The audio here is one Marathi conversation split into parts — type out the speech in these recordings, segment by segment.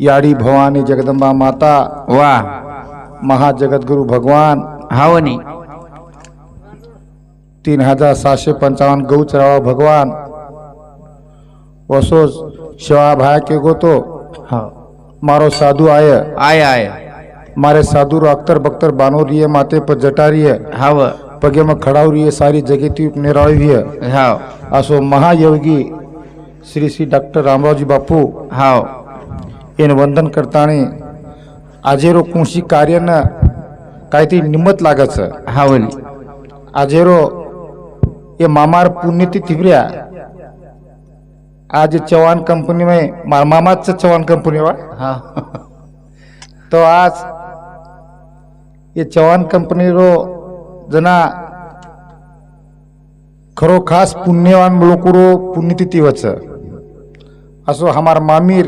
याडी भवानी जगदंबा माता वा महाजगद्गुरु भगवान हावनी 3755 गौचरावा भगवान वसोज शिवा भाया के गोतो हा मारो साधु आय आय आय मारे साधु रो अख्तर बख्तर बानोरिये माथे पर जटारिये हाव पगे में खड़ावरिये सारी जगती निराळिये हाव असो महायोगी श्री श्री डॉक्टर रामरावजी बापू हाव એને વંદન કરતાણી આજેરો કુંસી કાર્યને કાંઈથી નિમત લાગે છે हावनी આજેરો એ મામાર પુણ્યથી થીવ્યા आज चौहान कंपनी में मार मामाच चौहान कंपनी वा हा तो आज ये चौहान कंपनी रो जना खरो खास पुण्यवान लोक रो पुण्यतिथी वच असो हमार मामीर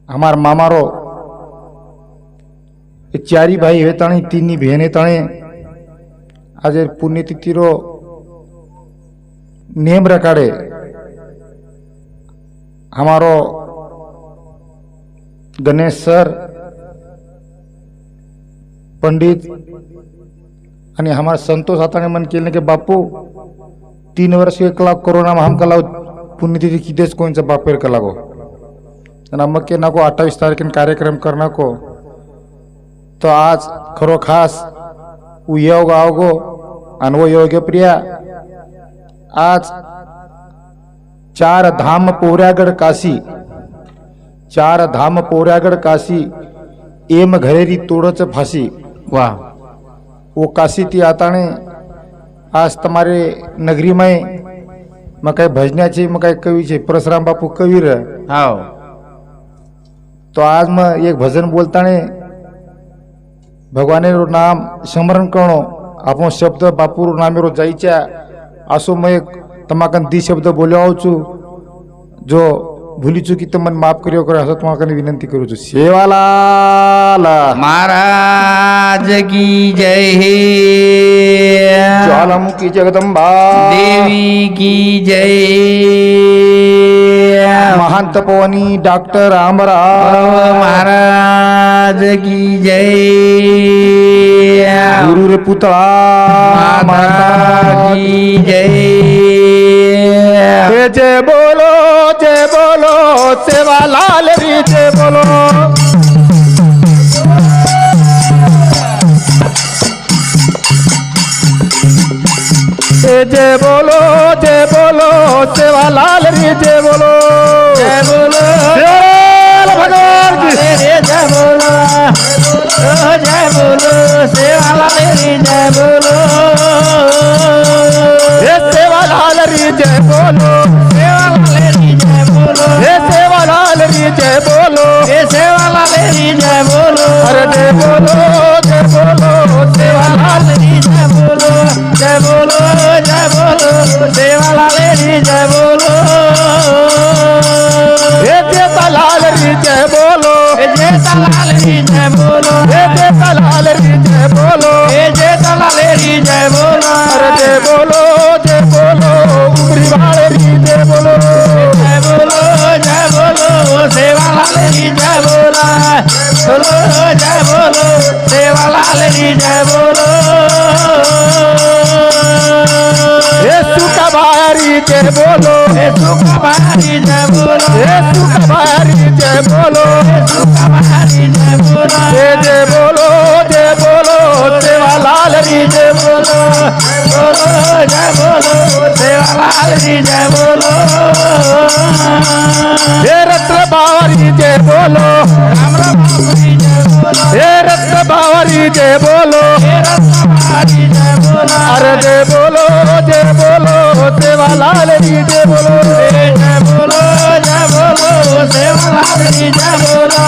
हमार मामारो ये चारी भाई हे ताणी तीनी बहने ताणे आज पुण्यतिथि रो नेम रखाड़े हमारो गणेश सर पंडित आणि हमारा संतोष हाताने मन केले की बापू 3 वर्ष एकला कोरोना में हम कला पुण्यतिथि किदेच कोणचा बापेर कला गो आणि मग के नको 28 तारखेन कार्यक्रम करना को तो आज खरो खास योग आवगो आणि वो योग्य प्रिया आज 4 धाम पोऱ्यागड काशी 4 धाम पोऱ्यागड काशी एम घरेरी तोड़च फांसी वा वो काशी ती आताने आज तुम्हारे नगरी में मग काय भजनाचे मग काय कवीचे परशुराम बापू कवीर हाव तो आज मग एक भजन बोलताने भगवाने रो नाम स्मरण करणो आपण शब्द बापू रो नामे रो जायच्या असो मग एक तमाकन दी शब्द बोलवाव छु जो भूली चुकी तो मन माफ करियो करे असं तुम्हाला विनंती करू छु सेवालाल महाराज की जय हे ज्वालामुखी जगदंबा देवी की जय महान तपोवनी डॉक्टर रामराव महाराज की जय गुरु रे पुतळा माता की जय जय बोलो सेवालाल री जय बोलो जय बोलो सेवालाल री जय बोलो भगवान की जय बोलो सेवालाल री जय बोलो सेवालाल री जय बोलो सेवालाल री जय बोलो सेवालाल री जय बोलो सेवालाल री जय बोलो अरे जय बोलो सेवालाल री जय बोलो सेवालाल री जय बोलो जेठालाल री जय बोलो जेठालाल री जय बोलो जेठालाल री जय बोलो जेठालाल री जय बोलो अरे जय बोलो उमरी वाले री जय बोलो सेवालाल री जय बोलो सेवालाल री जय बोलो येसु का भारी जय बोलो येसु का भारी जय बोलो येसु का भारी जय बोलो येसु का भारी जय बोलो जय बोलो सेवालाल री जय बोलो सेवालाल री जय बोलो हे रत्न बावरी जय बोलो हे रत्न बावरी जय बोलो अरे जय बोलो सेवालाल री जय बोलो सेवालाल री जय बोलो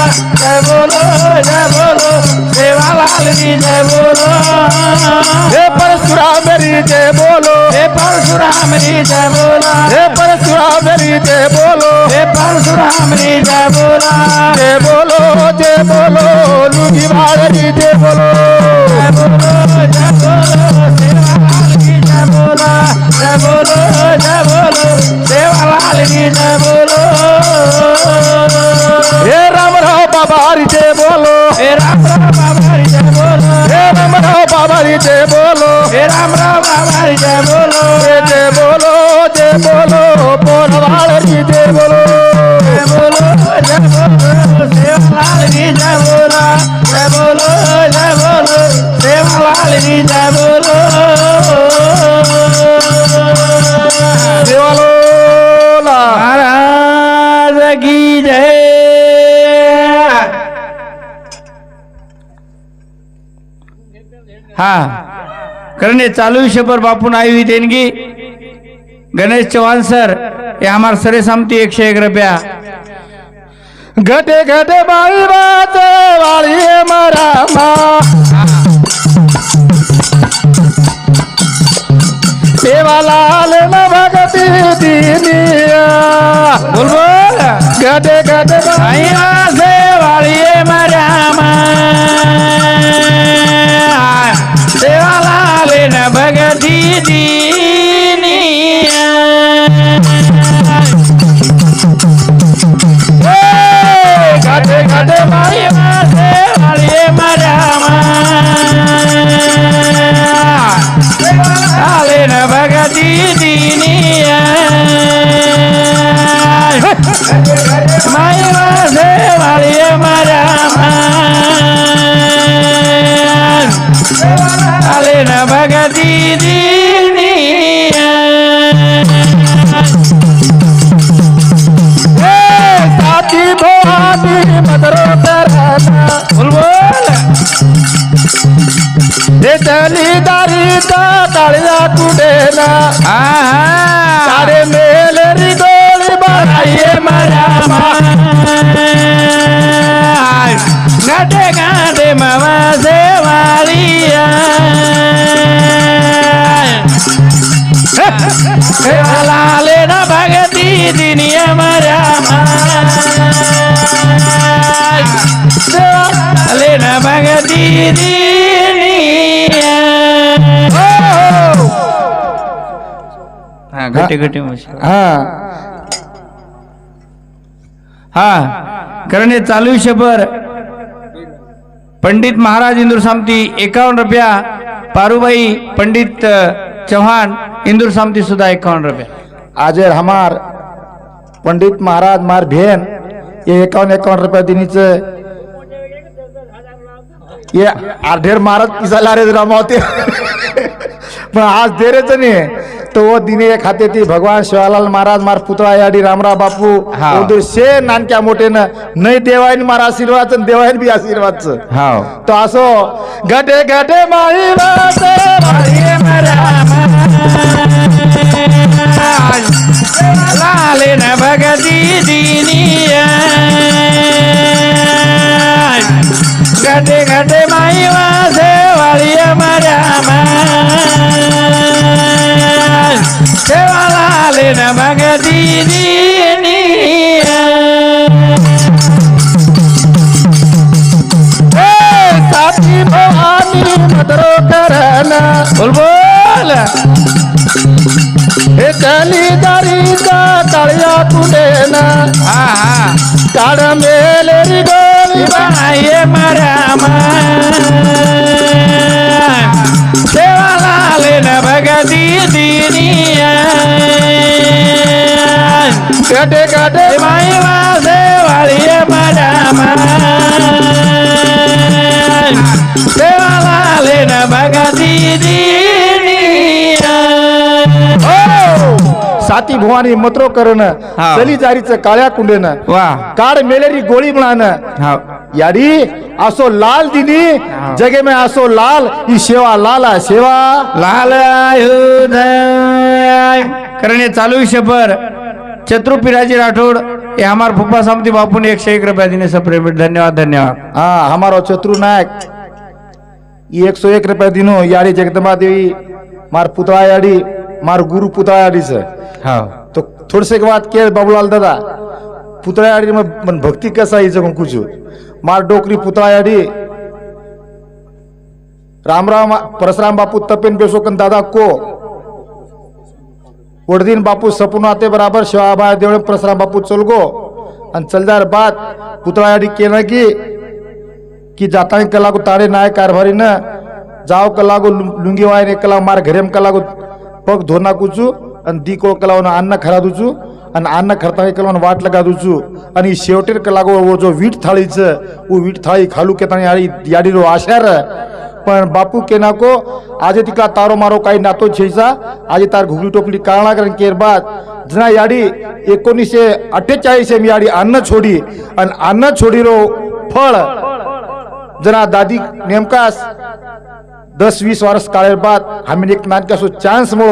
सेवालाल री जय बोलो हे परशुराम री जय बोलो परशुराम री जय बोलो हे परशुराम री जय बोलो परशुराम री जय बोलो जय बोलो लुगी वाल री जय बोलो सेवालाल की जय बोलो बाबारी जय बोलो हे रामराव बाबारी जय बोलो हे रामराव बाबारी जय बोलो हे रामराव बाबारी जय बोलो जय बोलो बोलवाड़ी जय बोलो जय बोलो सेवालाल की जय बोलो जय बोलो सेवालाल की जय बोलो देवालोला महाराज की जय हा करणे चालू विषय पर बापून आई हुई देणगी गणेश चौहान सर ये हमारे सरे सामती 101 रुपया घटे घटे बाई बात वाली मारा माँ सेवालाल न भगती दीनिया बोल बोल घटे घटे बाई से वाली मरामा सेवालाल न भगती दीनिया घटे घटे बाई से वाली मरामा सेवालाल न भगती दीनिया माई से वाली मरामा आले न भगती दीनिया साथी भवानी मदरो तरना बोल बोल हे चली दारी का कालिया कुडेना सारे मेलेरी गोली बनाइए मरामा गाटे गाटे मामा से वालिया लाले न भगती दुनिया मरामा लाले न भगती दुनिया हाँ घटे घटे हाँ हाँ करणे चालू शबर पंडित महाराज इंदूर सामती 51 रुपया पारूबाई पंडित चौहान इंदूर सामती सुधा 51 रुपया आज हमार पंडित महाराज मार भेन ये 51 रुपया दिनीच ये ढेर महाराज पिसाला रे रमावते पण आज दे रेच नाही तो वो दिने खाते ती भगवान शिवालाल महाराज मार पुतळा याडी रामराव बापू हा. ओदे शे नानक्या मोठेनं नाही देवायन मार आशीर्वाद देवायन बी आशीर्वाद हाव तो असो घटे घटे माई वाटे लाले न भगती दीनिया घटे घटे माई वासे वाली मरामा सेवा लाले न भगती दीनिया साथी भवानी मदरो करना बोल बोल हे चली दारी का कालिया कुडेना हा हा काड मेलेरी गोली बनाइए मरामा सेवा लाले न भगती दीनिया घटे घटे माई वासे वाली मरामा सेवा लाले न भगती दीनिया साथी भवानी मतरो करण हा. चली जारीचं काळ्या कुंडेन वाह काड मेलेरी गोळी म्हणान हा याडी असो लाल दिनी जगे में असो लाल ही सेवा लाला सेवा लाल करणे चालू विषय पर चतुर पिराजी राठौड़ ये हमारे फुप्पा सामती बापू ने 101 रुपया देने सब प्रेमिट धन्यवाद धन्यवाद हाँ हमारो चतुर नायक ये 101 रुपया दिनो याडी जगदम्बा देवी मार पुतळा याडी मार गुरु पुतळा याडी से हाँ तो थोड़से के बाद के बाबूलाल दादा पुतळा याडी मन भक्ति कसा ही जगह कुछ मार डोकरी पुतळा याडी रामराव परशुराम बापू तपेन बेसोकन दादा को वडदीन बापू सपून आते बराबर शिवाबाई देवळे परशुराम बापू चलगो आणि चलदार बाद पुतळा याडी केलं की कि जाता कलागो तारे नाय कारभारी न जाओ कलागो लुंगी वायने कला मार घरेम कलागो पग धोना कुचू आणि दी को कलावन अन्न खरा दुचू आणि अन्न खरता कलावन वाट लगा दुचू आणि शेवटेर कलागो वो जो वीट थाळीचं वो वीट थाळी खालू केतानी याडी रो आशार पण बापू केना को आज तिका तारो मारो काही नातो छेसा आज तार घुगली टोपली काळा करण केर बाद जना याडी 1948 मी याडी अन्न छोडी आणि अन्न छोडी रो फळ जना दादी नेमकास 10-20 वर्ष काळेर बाद आम्ही एक नानका सो चान्स मो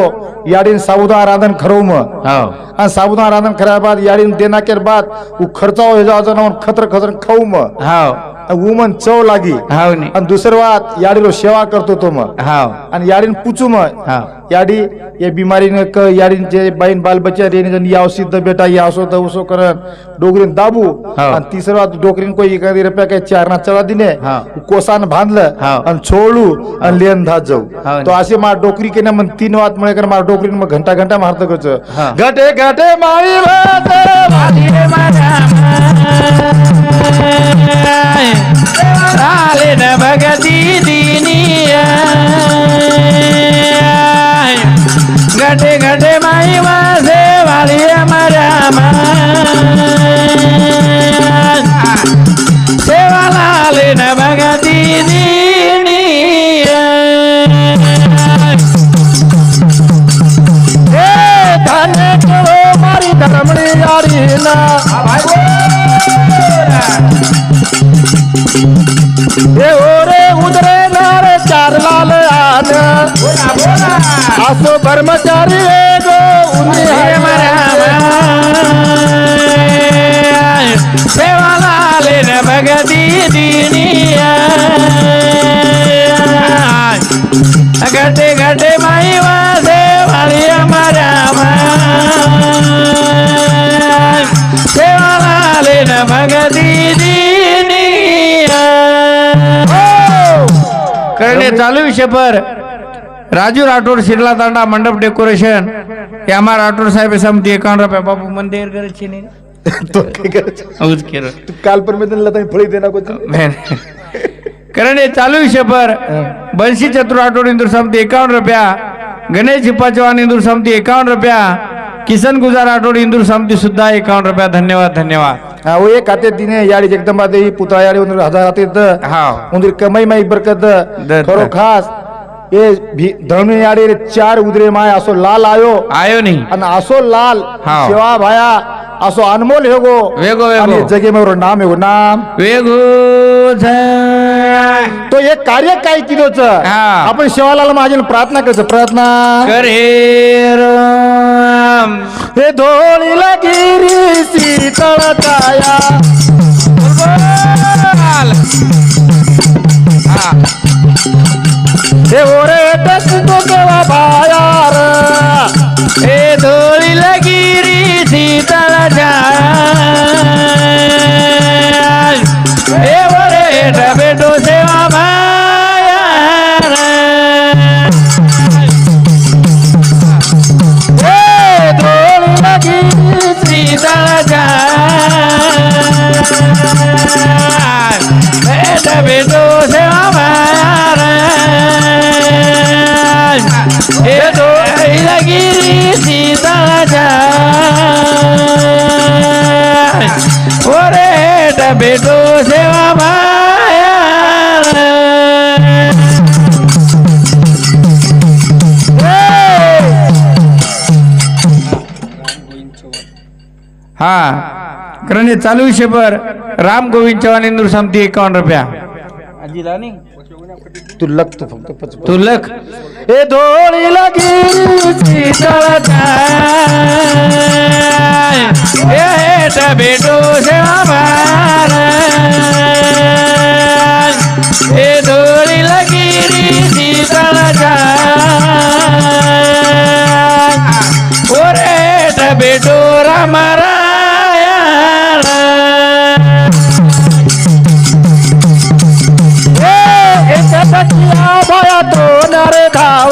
याडीन साबुदाना रांधन खरो म आणि साबुदाना रांधन खरा बाद याडीन देना केर बाद उ खर्चाओ हे जाओ जना खतर खतर खाऊ म वुमन चव लागी आणि दुसरं वात याडीलो सेवा करतो तो मग आणि याडीन पूछू मग याडी ये बीमारीने क याडीन जे बाईन बाल बच्चा रेने जन याव सिद्ध बेटा यावसो दवसो करन डोगरीन दाबू आणि तिसरं वात डोकरीन कोई 1 रुपया काय चारना चला दिने कोसान बांधलं आणि छोळू आणि लेन धा जाऊ तो असे मा डोकरी केने मन 3 वात मळे कर मा डोकरीन मग घंटा घंटा मारत गच घटे घटे माई भाते आले न भगती दिनिया गटे गटे माई वासे वाली अमरामा सेवा लाले न भगती दिनिया धन करो मारी धर्मणी यारी ना हे ओरे उदरे नारे 4 लाल आन असो कर्मचारी गो उन्नी सेवा लाले न भगती दिनिया गटे गटे माई वासे वाली अमरामा सेवा लाले न भगती दिनिया करणे चालू विषय पर राजू राठोड शिरला तांडा मंडप डेकोरेशन हे आम्हा राठोड साहेब समती 51 रुपया बापू मंदिर करे छी नहीं तो काय करायचं औज केरो तू काल परमेदन लता फळी देना को करणे चालू विषय पर बंशी चतुर राठोड इंदूर समती 51 रुपया गणेश झिप्पा चव्हाण इंदूर समती 51 रुपया किसन गुजार राठोड इंदूर समती सुद्धा 51 रुपया धन्यवाद धन्यवाद वो एक खाते दिने याडी जगदंबा देवी पुतळा याडी 1000 आते उंदीर कमाई माई बरकत खरो खास ये धनु याडी 4 उदरे माय असो लाल आयो नहीं आणि असो लाल सेवा भाया असो अनमोल हेगो वेगो आणि जगे में नाम हेगो नाम वेगो तो एक कार्य काय किलोच आपण सेवालाल माझे प्रार्थना करतो प्रार्थना करे राम हे धोळी गिरी शीतळ छाया हे ओरे टसतो केवा बायार हे धोळी गिरी शीतळ छाया हे ओरे डबेटो सेवा बायार हे धोळी गिरी शीतळ छाया बेटो सेवा बायार हे धोळी गिरी शीतळ छाया ओरे बेटो सेवा बायार हाँ करणे चालू विषय पर राम गोविंद चव्हाण इंदूर समती 51 रुपया तू लख तू फक्त तू लख हे धोळी गिरी शीतळ छाया बेटो सेवा बायार हे धोळी गिरी शीतळ छाया ओरे बेटो राम भया तो नरे धाव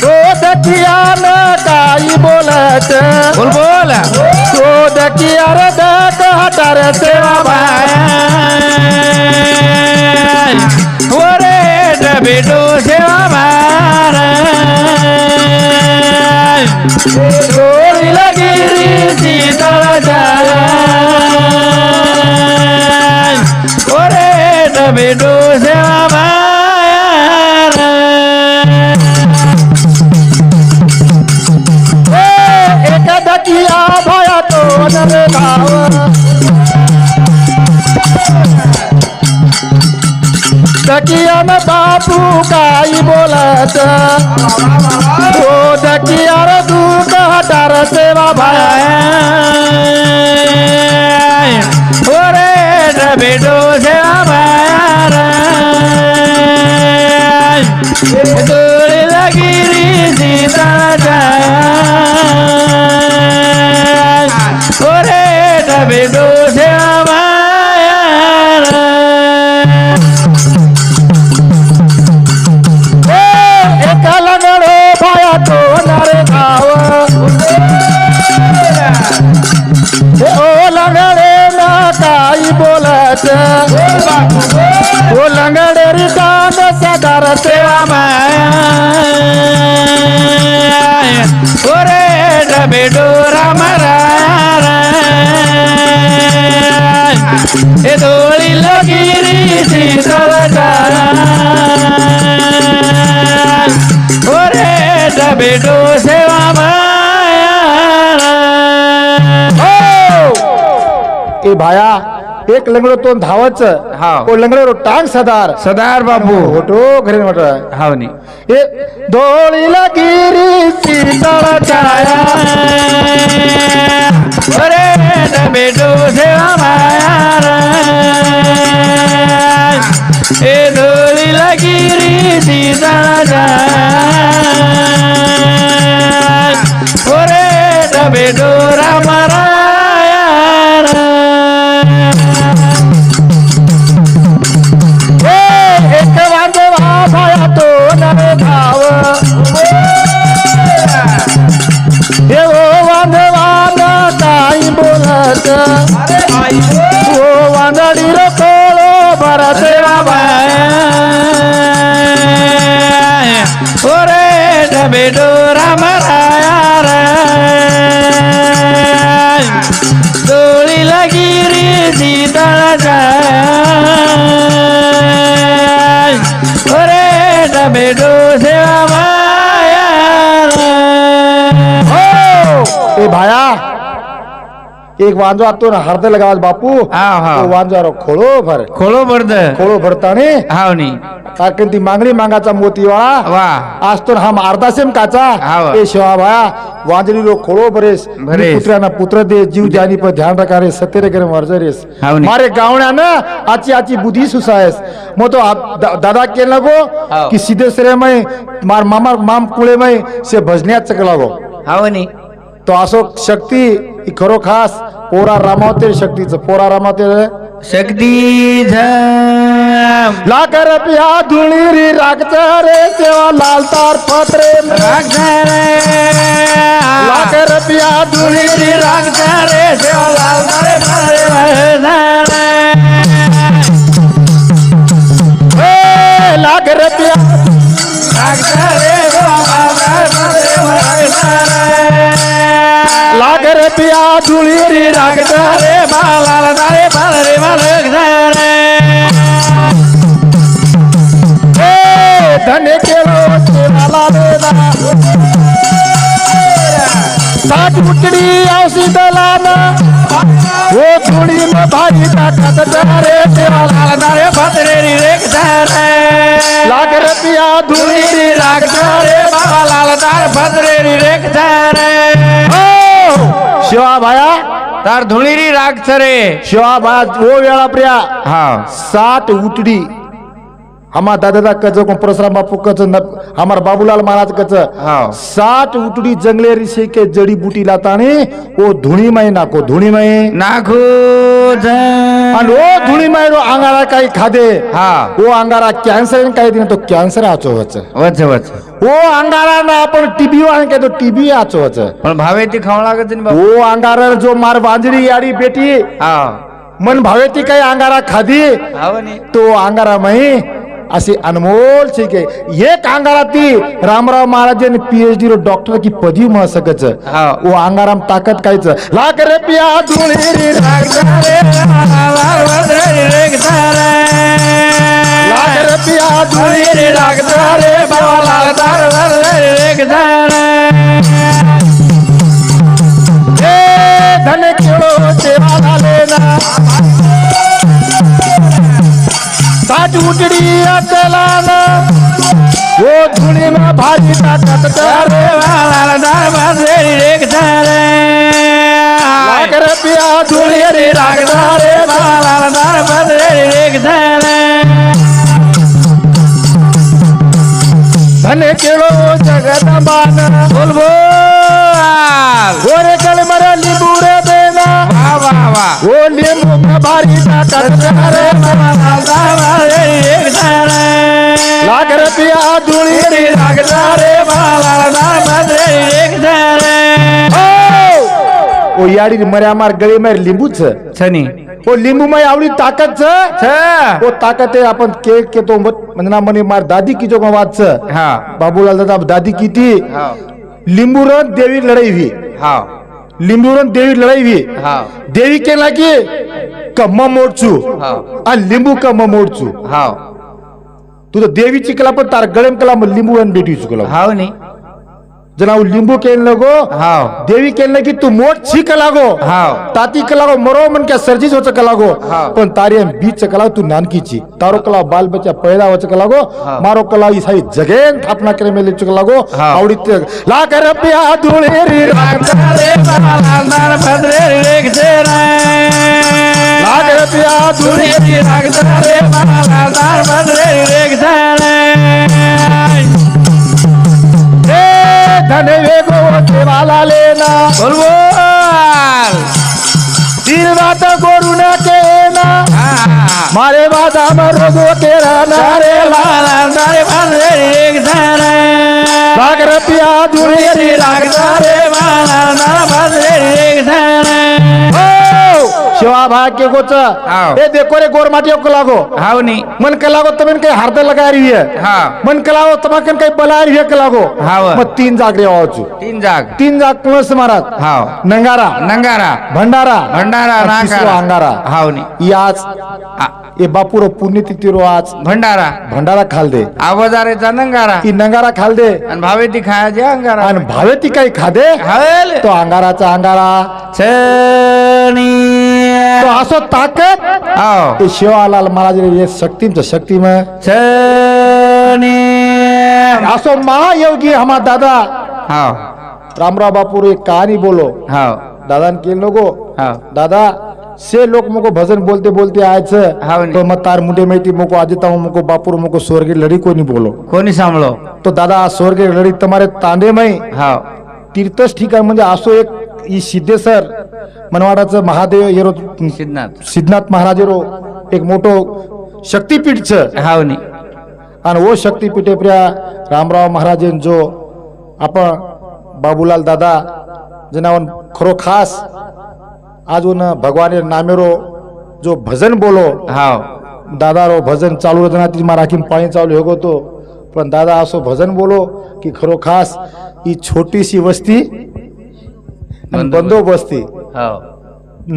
तो दकिया न काही बोलत बोल बोल तो दकिया रे दक तार सेवा बाया ओरे बेटो सेवा बार डोली लगिरी शीतल जाय ओरे बेटो सेवा बार एक दकिया भया तो नर गाव दकिया में बापू काई बोलत ओ दकिया रे दुख हटार सेवा भाया ओरे बेटो सेवा बार डोली लगिरी शीतल जाय ओरे बेटो सेवा बार एक लगड़ो भया तो नर गाव ओ लगड़े ना काई बोलत ओ लगड़े री दान सदार सेवा माया ओरे बेटो राम ए डोली लगिरी शीतल जाय ओरे बेटो सेवा ए भाया एक लंगडो तो धावच हा. ओ लंगडो टांग सदार सदार बापू होटो घरी म्हट हावनी ए दोळी लगिरी शीतळ छाया ओरे बेटो सेवा बार ए डोली लगिरी शीतल जाय ओरे बेटो राम एक वांदवा भाया तो नर भाव हे ओ वांदवा ना काही बोलत ओ वांदडी रो कोळो भरत बाया ओरे बेटो राम डोली लगिरी शीतल जाय ओरे बेटो सेवा बाया ए भाया एक वांजो आतो ना हरदे लगावत बापू हाव, हाव. तो वांजो खोळो भर खोलो बर्द खोळो भरताने हावनी कारण ती मांगडी मागाचा मोती वाळा वा आज तो हम अर्धा सेम काचा हाव. ए शिवा भाया वांजरी लो खोळो भरेस भरेस. पुत्राना पुत्र दे जीव जानी पर ध्यान रखा रे सतेरे करे मर्जरेस हावनी. मारे गावण्या ना आची आची बुद्धी सुसायस मो तो दादा के लगो हाव. कि सीधे सरे में मार मामा माम कुळे में से भजन्यात चक लागो हावनी तो असो शक्ती ही खरो खास पोरा रामावते शक्तीचं पोरा रामावते शक्ती झम लाख रुपया धुळीरी रागच रे सेवा लाल तार पत्रे लाख रुपया धुळीरी रागच रे सेवा लाल लाख रुपया लाख रुपया धुळीरी रागच रे बाला रे बाल रे बाल धने केलो सेवाला वेदा साठ उकडी औसी दलाना वो धुळी में भाई ताकत रे सेवाला रे भद्रे रे लाख रुपया धुळीरी रागच रे बाबा लाल दार भद्रे रे शिवा भाया तार धुळीरी राग रे शिवा भाया वो वेळा प्रिया हा 60 उटडी हमार दादा कच को परशुराम बापू कच हमार बाबूलाल महाराज कच हाव. 60 उटडी जंगले ऋषि के जड़ी बूटी लातानी वो धुणी में नाको धुणी में नाखू आणि वो धुणी में रो अंगारा काही खादे हा वो अंगारा कॅन्सर काही दिन तो कॅन्सर आचो वच वच वच वो अंगारा ना आपण टीबी वाहन के तो टीबी आचो वच पण भावे ती खावं लागत नाही बाबा वो अंगारा जो मार बांजरी याडी बेटी हा मन भावे ती काही अंगारा खादी हाव नी तो अंगारा मही असे अनमोल ठीक आहे एक अंगारा ती रामराव महाराजांनी पीएचडी रो डॉक्टर की पदवी मिळ सकच हाव. वो अंगाराम ताकद कायच लाग रे पिया धुळी रे लाग रे पिया धुळी रे धन केळो देवाला लेना साज उजड़ी अचलाना वो धुनी में भारी ताकत करे लागर पिया धुनी रे रागदारे धन केळो जगदंबान बोल गोरे कल मरे लिंबू रे देना वो लिंबू में भारी ताकत करे लागर पिया धुनी रे रागदारे ओ याडी मर्या मार गळे मार लिंबूच छनी ओ लिंबू में आवडी ताकत ओ ताकत आहे आपण केक केतो म्हणजे ना म्हणे मार दादी की जो वाच हा बाबूलाल दादा दादी किती लिंबू रन देवी लढाई हुई हा लिंबू रन देवी लढाई हुई हा देवी केला की कम्मा मोडचू आणि लिंबू कम्मा मोडचू हा तुझं देवीची कला पण तार गळेम कला मग लिंबू आणि बेटी चुकला हाव नी जना लिंबू केलं लगो हाव देवी केलं की तू मोठ छी कलागो हाव ताती कलागो मरो मन क्या सर्जिस होच कलागो हाव. पण तारी बीच कला तू नानकीची तारो कला बाल बच्चा पैदा होच कलागो हाव. मारो कला ई साई जगेन थापना करे मेले चुकलागो हाव. आवडी ला कर पिया धुळे रे ला कर पिया धुळे धन वेगो देवाला लेना तीन बात गोरू न केना मारे बाजा मरोगो तेरा नारे सागर पिया धुळे रे शिवा भाग्य गोच हाव. ए देखो रे गोर माटी को लागो हाव नी मन के लागो तमन के हार्द लगा रही है हा मन के लागो तमकन काही बला रही है के लागो हाव. मग तीन जाग रे वाचू तीन जाग कुणस महाराज हाव नंगारा नंगारा भंडारा भंडारा आणि तिसरो नाकारा अंगारा हाव नी याच ए बापूरो पुण्यतिथी रो आज भंडारा भंडारा खाल दे आवाजारेचा नंगारा ती नंगारा खाल दे आणि भावे ती खायचे अंगारा आणि भावे ती काही खादे हावेल तो अंगाराचा अंगारा छनी तो असो ताकद हाव ते शिवालाल महाराज ये शक्तींच शक्ती में छनी असो महायोगी हमारा दादा हाव रामराव बापू एक कहानी बोलो हाव दादा ने केल नको हाव दादा से लोग मुको भजन बोलते बोलते आयच हाव नी. तो मत तार मुंडे में मुको आदिता हूँ मुको बापुर मुको स्वर्गीय लड़ी को नहीं बोलो कोणी सांभळो तो दादा स्वर्गीय लड़ी तुम्हारे तांडे में हाव तीर्थच ठीक आहे म्हणजे असो एक ई सिद्धेश्वर मनवाडाचं महादेव येरो सिद्धनाथ सिद्धनाथ महाराज येरो एक मोठो शक्तीपीठ छ हाव नी आणि वो शक्तीपीठे प्रिया रामराव महाराज जो आपण बाबूलाल दादा जनावन खरो खास आज उन भगवान नामेरो जो भजन बोलो हाव दादा रो भजन चालू रहना ती मराठी में पाणी चालू हो तो पण दादा असो भजन बोलो की खरो खास ही छोटी सी वस्ती बंदोबस्ती हाव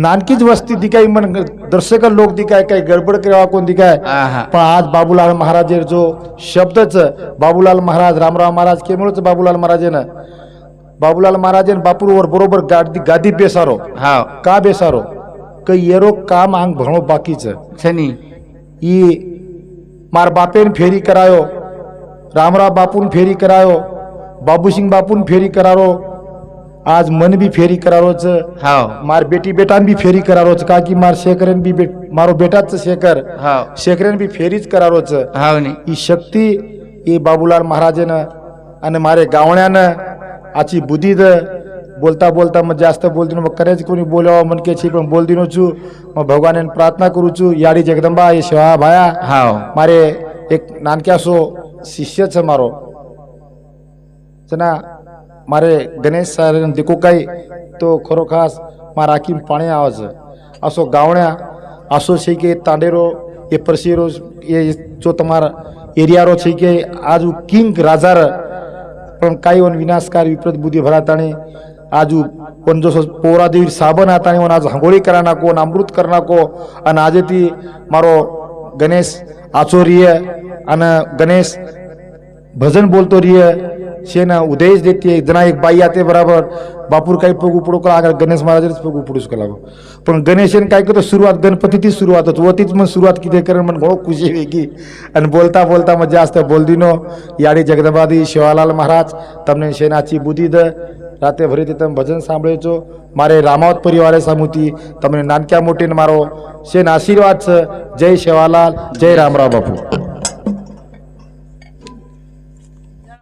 नानकीच वस्ती दिखाई मन दर्शक लोक दिखाय काही गडबड करावा कोण दिखाय आहा. पण आज बाबूलाल महाराज जो शब्दच बाबूलाल महाराज रामराव महाराज केमुळच बाबूलाल महाराजेन बाबूलाल महाराजेन बापूवर बरोबर गादी बेसारो हाव का बेसारो क येरो काम आंग भरणो बाकीच छनी ई मार बापेन फेरी करायो रामराव बापून फेरी करायो बाबूसिंग बापून फेरी करारो आज मन भी फेरी करारोच हाव मार बेटी बेटान भी फेरी करारोच का की मार शेखरन भी मारो बेटाच शेखर हाव शेखरन भी फेरीच करारोच हाव नी ही शक्ती ये बाबूलाल महाराजेन आणि मारे गावण्यानं आची बुद्धी द बोलता बोलता मग जास्त बोलतो मग करायचं कोणी बोलावा मन के छी पण बोल दिनो छू मग भगवान प्रार्थना करू छू याडी जगदंबा ये शिवा भाया हाव मारे एक नानक्या सो शिष्य छ मारो जना मारे गणेश सर देखो काही तो खरो खास मारा राखी पाणी आवाज असो गावण्या આસો છે કે તાંડેરો એ પરસેરો એ જો તમારા એરિયારો છે કે આજુ કિંગ રાજાર પણ કાંઈ ઓન વિનાશકારી વિપરીત બુદ્ધિ ભરાતાણે આજુ પણ જો પોરાદેવી સાબન આતાણે ઓન આજ હંગોળી કરા નાખો અને અમૃત કરી નાખો અને આજેથી મારો ગણેશ આચો રહીએ અને ગણેશ ભજન બોલતો રહીએ છે ને ઉદય દેતી જણા એક બાઈ આતે બરાબર બાપુર કાંઈ પગ ઉપડો કરા આગળ ગણેશ મહારાજ પગ ઉપડું કલાગો પણ ગણેશને કાંઈ કરતો શરૂઆત ગણપતિથી શરૂઆત હતો ઓથી જ મને શરૂઆત કીધે કરીને મને ઘણો ખુશી વેગી અને બોલતા બોલતા મજા আসতে બોલદીનો યાડી જગદંબાદી શિવાલાલ મહારાજ તમને શેનાચી બુદ્ધિ દે રાતે ભરીથી તમે ભજન સાંભળ્યો છો મારે રામાવત પરિવારે સામુતી તમને નાનક્યા મોટીને મારો શેન આશીર્વાદ છે જય શિવાલાલ જય રામરાવ બાપુ